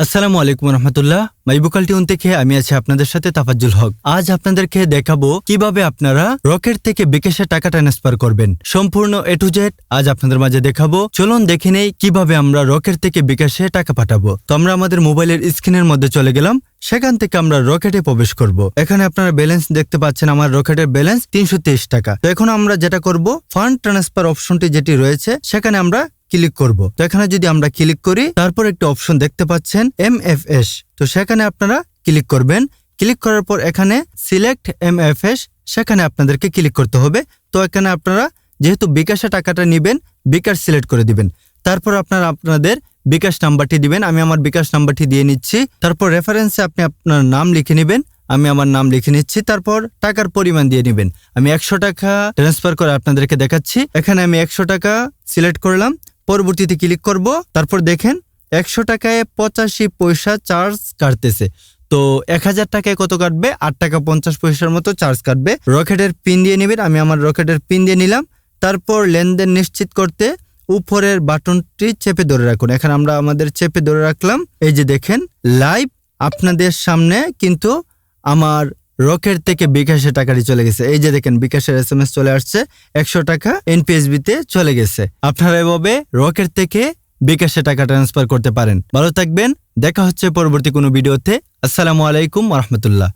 আসসালামু আলাইকুম রহমতুল্লাহ। মাইবুকাল টিউন থেকে আমি আছি আপনাদের সাথে তাফাজ্জুল হক। আজ আপনাদেরকে দেখাবো কিভাবে আপনারা রকেট থেকে বিকাশে টাকা ট্রান্সফার করবেন, সম্পূর্ণ এ টু জেড আজ আপনাদের মাঝে দেখাবো। চলুন দেখে নেই কিভাবে আমরা রকেট থেকে বিকাশে টাকা পাঠাবো। তো আমরা আমাদের মোবাইলের স্ক্রিনের মধ্যে চলে গেলাম, সেখান থেকে আমরা রকেটে প্রবেশ করব। এখানে আপনারা ব্যালেন্স দেখতে পাচ্ছেন, আমার রকেটের ব্যালেন্স 323 টাকা। তো এখন আমরা যেটা করব, ফান্ড ট্রান্সফার অপশনটি যেটি রয়েছে সেখানে আমরা ক্লিক করব। তো এখানে যদি আমরা ক্লিক করি, তারপর একটা অপশন দেখতে পাচ্ছেন MFS। তো সেখানে আপনারা ক্লিক করবেন। ক্লিক করার পর এখানে সিলেক্ট MFS, সেখানে আপনাদেরকে ক্লিক করতে হবে। তো এখানে আপনারা যেহেতু বিকাশে টাকাটা নেবেন, বিকাশ সিলেক্ট করে দিবেন। তারপর আপনারা আপনাদের বিকাশ নাম্বারটি দিবেন। আমি আমার বিকাশ নাম্বারটি দিয়ে নিচ্ছি। তারপর রেফারেন্সে আপনি আপনার নাম লিখে নেবেন। আমি আমার নাম লিখে নিচ্ছি। তারপর টাকার পরিমাণ দিয়ে নেবেন। আমি 100 টাকা ট্রান্সফার করে আপনাদেরকে দেখাচ্ছি। এখানে আমি 100 টাকা সিলেক্ট করলাম, পরবর্তীতে ক্লিক করব। তারপর দেখেন 100 টাকায় 85 পয়সা চার্জ কাটতেছে। তো 1000 টাকায় কত কাটবে? 8 টাকা 50 পয়সার মতো চার্জ কাটবে। রকেটের পিন দিয়ে নেবেন। আমি আমার রকেটের পিন দিয়ে নিলাম। তারপর লেনদেন নিশ্চিত করতে উপরের বাটনটি চেপে ধরে রাখুন। এখানে আমরা আমাদের চেপে ধরে রাখলাম। এই যে দেখেন লাইভ আপনাদের সামনে কিন্তু আমার রকেট থেকে বিকাশে টাকাটি চলে গেছে। এই যে দেখেন বিকাশের SMS চলে আসছে, 100 টাকা NPSB তে চলে গেছে। আপনারা এভাবে রকেট থেকে বিকাশে টাকা ট্রান্সফার করতে পারেন। ভালো থাকবেন, দেখা হচ্ছে পরবর্তী কোনো ভিডিওতে। আসসালামু আলাইকুম ওয়া রাহমাতুল্লাহ।